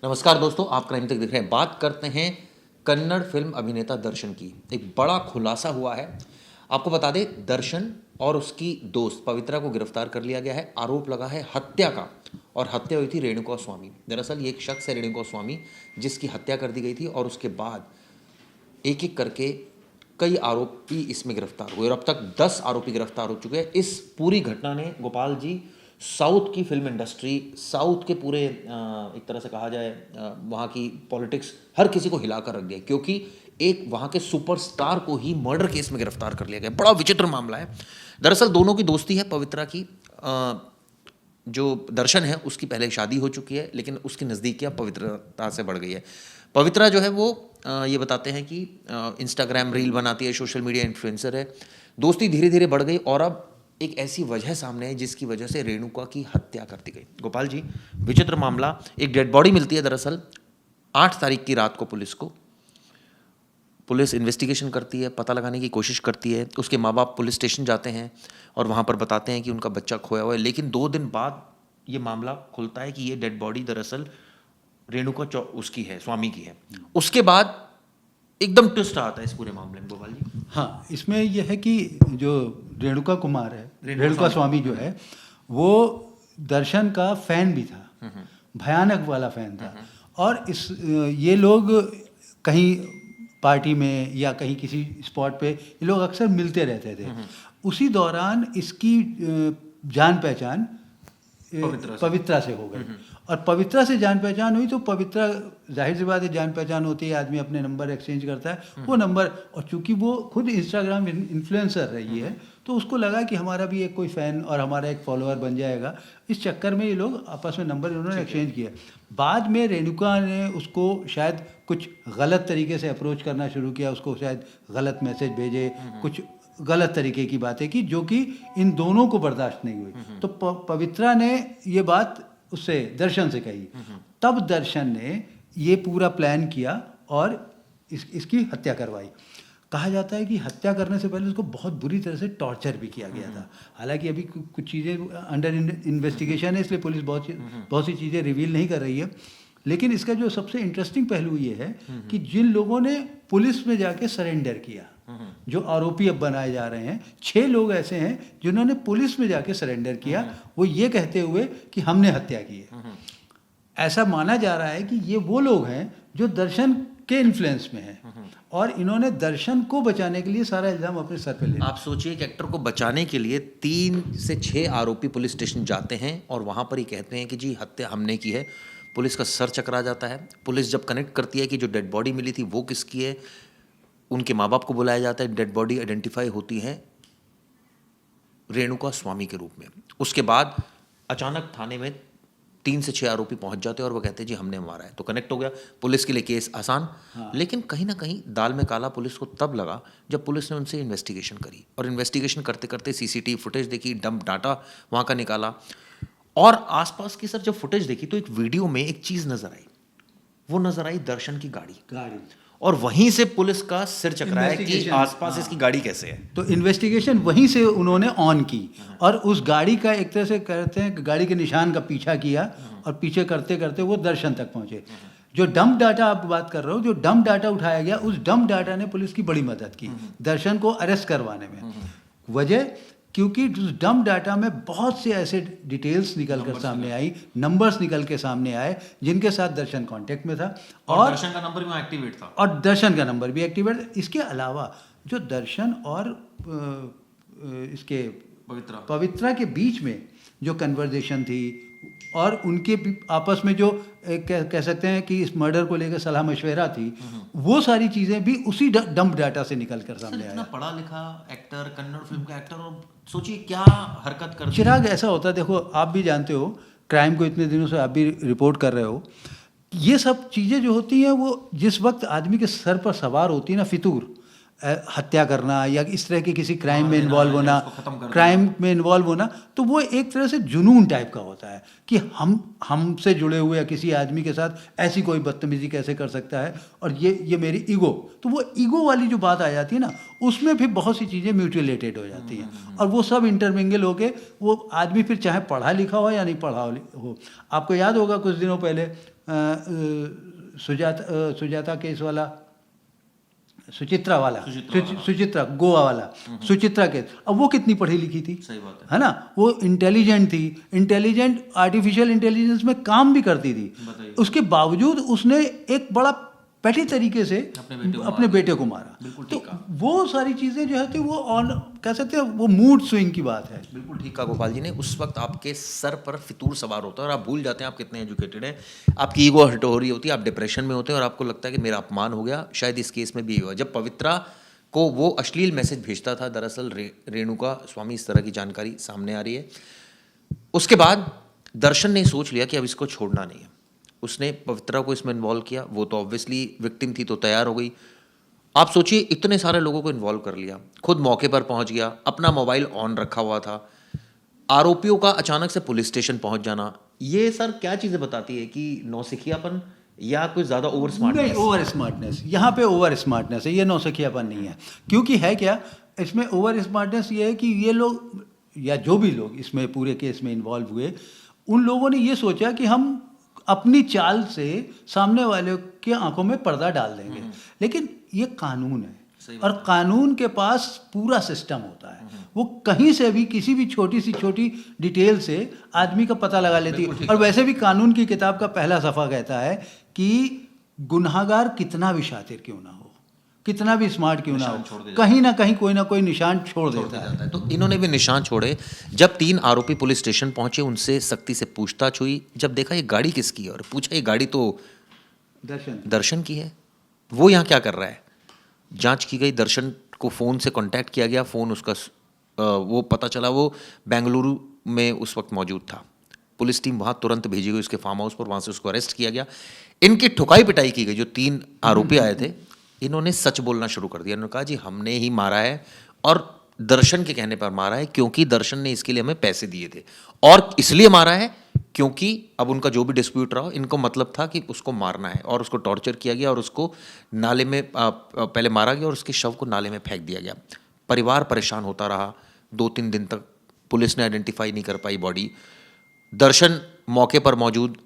नमस्कार दोस्तों, आप क्राइम तक देख रहे हैं। बात करते हैं कन्नड़ फिल्म अभिनेता दर्शन की। एक बड़ा खुलासा हुआ है। आपको बता दें, दर्शन और उसकी दोस्त पवित्रा को गिरफ्तार कर लिया गया है। आरोप लगा है हत्या का, और हत्या हुई थी रेणुका स्वामी। दरअसल ये एक शख्स है रेणुका स्वामी, जिसकी हत्या कर दी गई थी, और उसके बाद एक एक करके कई आरोपी इसमें गिरफ्तार हुए, और अब तक 10 आरोपी गिरफ्तार हो चुके हैं। इस पूरी घटना ने, गोपाल जी, साउथ की फिल्म इंडस्ट्री, साउथ के पूरे एक तरह से कहा जाए वहाँ की पॉलिटिक्स, हर किसी को हिला कर रख दिया, क्योंकि एक वहाँ के सुपरस्टार को ही मर्डर केस में गिरफ्तार कर लिया गया। बड़ा विचित्र मामला है। दरअसल दोनों की दोस्ती है। पवित्रा की जो दर्शन है उसकी पहले शादी हो चुकी है, लेकिन उसकी नज़दीकियाँ पवित्रता से बढ़ गई है। पवित्रा जो है वो ये बताते हैं कि इंस्टाग्राम रील बनाती है, सोशल मीडिया इन्फ्लुएंसर है। दोस्ती धीरे धीरे बढ़ गई, और अब एक ऐसी वजह सामने है जिसकी वजह से रेणुका की हत्या कर दी गई। गोपाल जी, विचित्र मामला। एक डेड बॉडी मिलती है दरअसल 8 तारीख की रात को पुलिस को। पुलिस इन्वेस्टिगेशन करती है, पता लगाने की कोशिश करती है। उसके माँ बाप पुलिस स्टेशन जाते हैं और वहाँ पर बताते हैं कि उनका बच्चा खोया हुआ है, लेकिन 2 दिन बाद ये मामला खुलता है कि ये डेड बॉडी दरअसल रेणुका उसकी है, स्वामी की है। उसके बाद एकदम ट्विस्ट आता है इस पूरे मामले में, गोपाल जी। हाँ, इसमें यह है कि जो रेणुका कुमार है, रेणुका स्वामी जो है, वो दर्शन का फैन भी था, भयानक वाला फैन था। और ये लोग कहीं पार्टी में या कहीं किसी स्पॉट पे ये लोग अक्सर मिलते रहते थे। उसी दौरान इसकी जान पहचान पवित्रा से हो गई, और पवित्रा से जान पहचान हुई तो पवित्रा, जाहिर सी बात है, जान पहचान होती है, आदमी अपने नंबर एक्सचेंज करता है, वो नंबर, और चूंकि वो खुद इंस्टाग्राम इन्फ्लुएंसर रही है तो उसको लगा कि हमारा भी एक कोई फ़ैन और हमारा एक फॉलोअर बन जाएगा। इस चक्कर में ये लोग आपस में नंबर इन्होंने एक्सचेंज किया। बाद में रेणुका ने उसको शायद कुछ गलत तरीके से अप्रोच करना शुरू किया, उसको शायद गलत मैसेज भेजे, कुछ गलत तरीके की बातें की, जो कि इन दोनों को बर्दाश्त नहीं हुई। तो पवित्रा ने ये बात उससे, दर्शन से कही। तब दर्शन ने ये पूरा प्लान किया और इसकी हत्या करवाई। कहा जाता है कि हत्या करने से पहले उसको बहुत बुरी तरह से टॉर्चर भी किया गया था। हालांकि अभी कुछ चीज़ें अंडर इन्वेस्टिगेशन है, इसलिए पुलिस बहुत सी चीज़ें रिवील नहीं कर रही है। लेकिन इसका जो सबसे इंटरेस्टिंग पहलू ये है कि जिन लोगों ने पुलिस में जाके सरेंडर किया, जो आरोपी अब बनाए जा रहे हैं, 6 लोग ऐसे हैं जिन्होंने पुलिस में जाके सरेंडर किया, वो ये कहते हुए कि हमने हत्या की है। ऐसा माना जा रहा है कि ये वो लोग हैं जो दर्शन के इन्फ्लुएंस में हैं, और इन्होंने दर्शन को बचाने के लिए सारा इल्जाम अपने सर पे ले लिया। आप सोचिए कि एक्टर को बचाने के लिए 3 से 6 आरोपी पुलिस स्टेशन जाते हैं, और वहाँ पर ही कहते हैं कि जी हत्या हमने की है। पुलिस का सर चकरा जाता है। पुलिस जब कनेक्ट करती है कि जो डेड बॉडी मिली थी वो किसकी है, उनके माँ बाप को बुलाया जाता है। डेड बॉडी आइडेंटिफाई होती है रेणुका स्वामी के रूप में। उसके बाद अचानक थाने में 3 से 6 आरोपी पहुंच जाते हैं, और वो कहते हैं जी हमने मारा है। तो कनेक्ट हो गया, पुलिस के लिए केस आसान। लेकिन कहीं ना कहीं दाल में काला पुलिस को तब लगा जब पुलिस ने उनसे इन्वेस्टिगेशन करी, और इन्वेस्टिगेशन करते करते सीसीटीवी फुटेज देखी, डंप डाटा वहाँ का निकाला, और आसपास की सर जब फुटेज देखी तो एक वीडियो में एक चीज़ नजर आई। वो नजर आई दर्शन की गाड़ी, और वहीं से पुलिस का सिर चकराया कि आसपास इसकी गाड़ी कैसे है। तो इन्वेस्टिगेशन वहीं से उन्होंने ऑन की, और उस गाड़ी का एक तरह से कहते हैं कि गाड़ी के निशान का पीछा किया, और पीछे करते करते वो दर्शन तक पहुंचे। जो डंप डाटा आप बात कर रहे हो, जो डंप डाटा उठाया गया, उस डंप डाटा ने पुलिस की बड़ी मदद की दर्शन को अरेस्ट करवाने में। वजह, क्योंकि उस डंप डाटा में बहुत से ऐसे डिटेल्स निकल कर सामने आई, नंबर्स निकल के सामने आए जिनके साथ दर्शन कांटेक्ट में था, और दर्शन का नंबर भी एक्टिवेट था, और दर्शन का नंबर भी एक्टिवेट। इसके अलावा जो दर्शन और इसके पवित्रा के बीच में जो कन्वर्जेशन थी, और उनके आपस में जो कह सकते हैं कि इस मर्डर को लेकर सलाह मशवरा थी, वो सारी चीज़ें भी उसी डंप डाटा से निकल कर सामने आया। इतना पढ़ा लिखा एक्टर, कन्नड़ फिल्म का एक्टर, और सोचिए क्या हरकत कर। चिराग, ऐसा होता है, देखो आप भी जानते हो, क्राइम को इतने दिनों से आप भी रिपोर्ट कर रहे हो, ये सब चीज़ें जो होती हैं वो जिस वक्त आदमी के सर पर सवार होती है ना, फितूर, हत्या करना या इस तरह के किसी क्राइम में इन्वॉल्व होना, तो वो एक तरह से जुनून टाइप का होता है कि हमसे जुड़े हुए या किसी आदमी के साथ ऐसी कोई बदतमीजी कैसे कर सकता है, और ये मेरी ईगो, तो वो ईगो वाली जो बात आ जाती है ना, उसमें फिर बहुत सी चीज़ें म्यूटिलेटेड हो जाती हैं, और वो सब इंटरमिंगल होके वो आदमी फिर चाहे पढ़ा लिखा हो या नहीं पढ़ा हो। आपको याद होगा कुछ दिनों पहले सुजाता केस वाला, सुचित्रा वाला, सुचित्रा गोवा वाला, सुचित्रा केस, अब वो कितनी पढ़ी लिखी थी, सही बात है ना, वो इंटेलिजेंट थी, इंटेलिजेंट आर्टिफिशियल इंटेलिजेंस में काम भी करती थी, उसके बावजूद उसने एक बड़ा पैटी तरीके से अपने बेटे को मारा। तो वो सारी चीज़ें जो है थी वो ऑन कह सकते हैं वो मूड स्विंग की बात है। बिल्कुल ठीक कहा गोपाल जी ने। उस वक्त आपके सर पर फितूर सवार होता है और आप भूल जाते हैं आप कितने एजुकेटेड हैं, आपकी ईगो हर्ट हो रही होती है, आप डिप्रेशन में होते हैं और आपको लगता है कि मेरा अपमान हो गया। शायद इस केस में भी हुआ जब पवित्रा को वो अश्लील मैसेज भेजता था, दरअसल रेणुका स्वामी, इस तरह की जानकारी सामने आ रही है। उसके बाद दर्शन ने सोच लिया कि अब इसको छोड़ना नहीं है, उसने पवित्रा को इसमें इन्वॉल्व किया। वो तो ऑब्वियसली विक्टिम थी तो तैयार हो गई। आप सोचिए इतने सारे लोगों को इन्वॉल्व कर लिया, खुद मौके पर पहुंच गया, अपना मोबाइल ऑन रखा हुआ था, आरोपियों का अचानक से पुलिस स्टेशन पहुंच जाना, ये सर क्या चीज़ें बताती है कि नौसिखियापन या कुछ ज़्यादा ओवर स्मार्टनेस? नहीं, ओवर स्मार्टनेस, यहाँ पे ओवर स्मार्टनेस है, ये नौसिखियापन नहीं है। क्योंकि है क्या, इसमें ओवर स्मार्टनेस ये है कि ये लोग या जो भी लोग इसमें पूरे केस में इन्वॉल्व हुए, उन लोगों ने ये सोचा कि हम अपनी चाल से सामने वाले के आंखों में पर्दा डाल देंगे। लेकिन ये कानून है और कानून के पास पूरा सिस्टम होता है, वो कहीं से भी किसी भी छोटी सी छोटी डिटेल से आदमी का पता लगा लेती है। और वैसे भी कानून की किताब का पहला सफ़ा कहता है कि गुनहगार कितना भी शातिर क्यों ना हो, कितना भी स्मार्ट क्यों ना हो, कहीं ना कहीं कोई ना कोई निशान छोड़ देता है। तो इन्होंने भी निशान छोड़े। जब 3 आरोपी पुलिस स्टेशन पहुंचे, उनसे सख्ती से पूछताछ हुई। जब देखा ये गाड़ी किसकी है और पूछा ये गाड़ी तो दर्शन की है, वो यहाँ क्या कर रहा है। जांच की गई, दर्शन को फ़ोन से कांटेक्ट किया गया, फ़ोन उसका वो पता चला वो बेंगलुरु में उस वक्त मौजूद था। पुलिस टीम वहाँ तुरंत भेजी गई उसके फार्म हाउस पर, वहाँ से उसको अरेस्ट किया गया। इनकी ठुकाई पिटाई की गई। जो 3 आरोपी आए थे, इन्होंने सच बोलना शुरू कर दिया। इन्होंने कहा जी हमने ही मारा है और दर्शन के कहने पर मारा है, क्योंकि दर्शन ने इसके लिए हमें पैसे दिए थे, और इसलिए मारा है क्योंकि अब उनका जो भी डिस्प्यूट रहा, इनको मतलब था कि उसको मारना है, और उसको टॉर्चर किया गया और उसको नाले में पहले मारा गया और उसके शव को नाले में फेंक दिया गया। परिवार परेशान होता रहा 2-3 दिन तक, पुलिस ने आइडेंटिफाई नहीं कर पाई बॉडी। दर्शन मौके पर मौजूद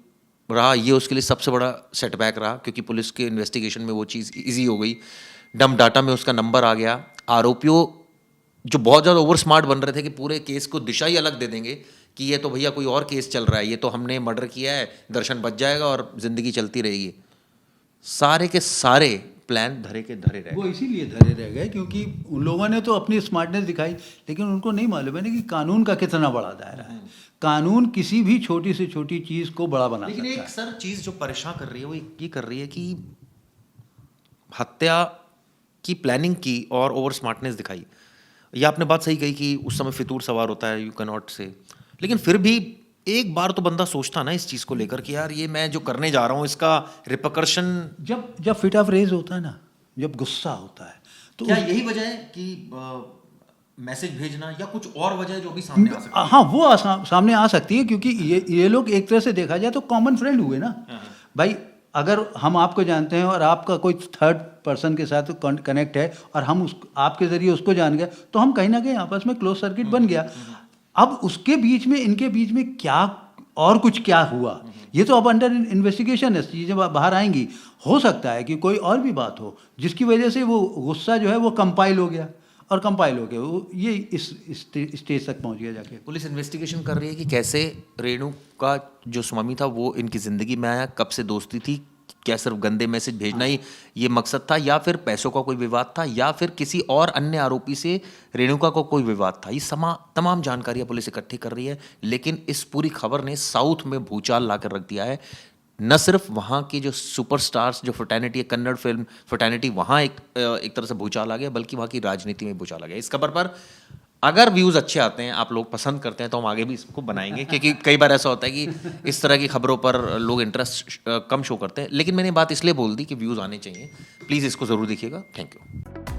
रहा, ये उसके लिए सबसे बड़ा सेटबैक रहा, क्योंकि पुलिस के इन्वेस्टिगेशन में वो चीज़ ईजी हो गई। डम डाटा में उसका नंबर आ गया। आरोपियों जो बहुत ज़्यादा ओवर स्मार्ट बन रहे थे कि पूरे केस को दिशा ही अलग दे देंगे कि ये तो भैया कोई और केस चल रहा है, ये तो हमने मर्डर किया है, दर्शन बच जाएगा और ज़िंदगी चलती रहेगी, सारे के सारे प्लान धरे के धरे रह गए। वो इसीलिए धरे रह गए क्योंकि उन लोगों ने तो अपनी स्मार्टनेस दिखाई, लेकिन उनको नहीं मालूम है ना कि कानून का कितना बड़ा दायरा है। कानून किसी भी छोटी से छोटी चीज़ को बड़ा बना सकता है। लेकिन एक सर चीज़ जो परेशान कर रही है वो ये कर रही है कि हत्या की प्लानिंग की और ओवर स्मार्टनेस दिखाई। ये आपने बात सही कही कि उस समय फितूर सवार होता है, यू कैन नॉट से, लेकिन फिर भी एक बार तो बंदा सोचता ना इस चीज़ को लेकर कि यार ये मैं जो करने जा रहा हूँ इसका रिपरकशन। जब फिट ऑफ रेज होता है ना, जब गुस्सा होता है, तो क्या यही वजह है कि मैसेज भेजना या कुछ और वजह जो भी सामने आ सकती है? हाँ, वो सामने आ सकती है क्योंकि ये लोग एक तरह से देखा जाए तो कॉमन फ्रेंड हुए ना भाई। अगर हम आपको जानते हैं और आपका कोई थर्ड पर्सन के साथ कनेक्ट है और हम आपके ज़रिए उसको जान गए, तो हम कहीं ना कहीं आपस में क्लोज सर्किट बन गया। अब उसके बीच में, इनके बीच में क्या और कुछ क्या हुआ, ये तो अब अंडर इन्वेस्टिगेशन है, चीज़ें बाहर आएंगी। हो सकता है कि कोई और भी बात हो जिसकी वजह से वो गुस्सा जो है वो कंपाइल हो गया, और कंपाइल हो गया वो ये इस स्टेज तक पहुंच गया जाके। पुलिस इन्वेस्टिगेशन कर रही है कि कैसे रेणु का जो स्वामी था वो इनकी ज़िंदगी में आया, कब से दोस्ती थी, क्या सिर्फ गंदे मैसेज भेजना ही ये मकसद था, या फिर पैसों का कोई विवाद था, या फिर किसी और अन्य आरोपी से रेणुका को कोई विवाद था। ये तमाम जानकारियां पुलिस इकट्ठी कर रही है। लेकिन इस पूरी खबर ने साउथ में भूचाल ला कर रख दिया है। न सिर्फ वहाँ की जो सुपरस्टार्स, जो फ्रेटर्निटी है, कन्नड़ फिल्म फ्रेटर्निटी, वहाँ एक तरह से भूचाल आ गया, बल्कि वहाँ की राजनीति में भूचाल आ गया। इस खबर पर अगर व्यूज़ अच्छे आते हैं, आप लोग पसंद करते हैं, तो हम आगे भी इसको बनाएंगे, क्योंकि कई बार ऐसा होता है कि इस तरह की खबरों पर लोग इंटरेस्ट कम शो करते हैं। लेकिन मैंने बात इसलिए बोल दी कि व्यूज़ आने चाहिए। प्लीज़ इसको ज़रूर देखिएगा। Thank you.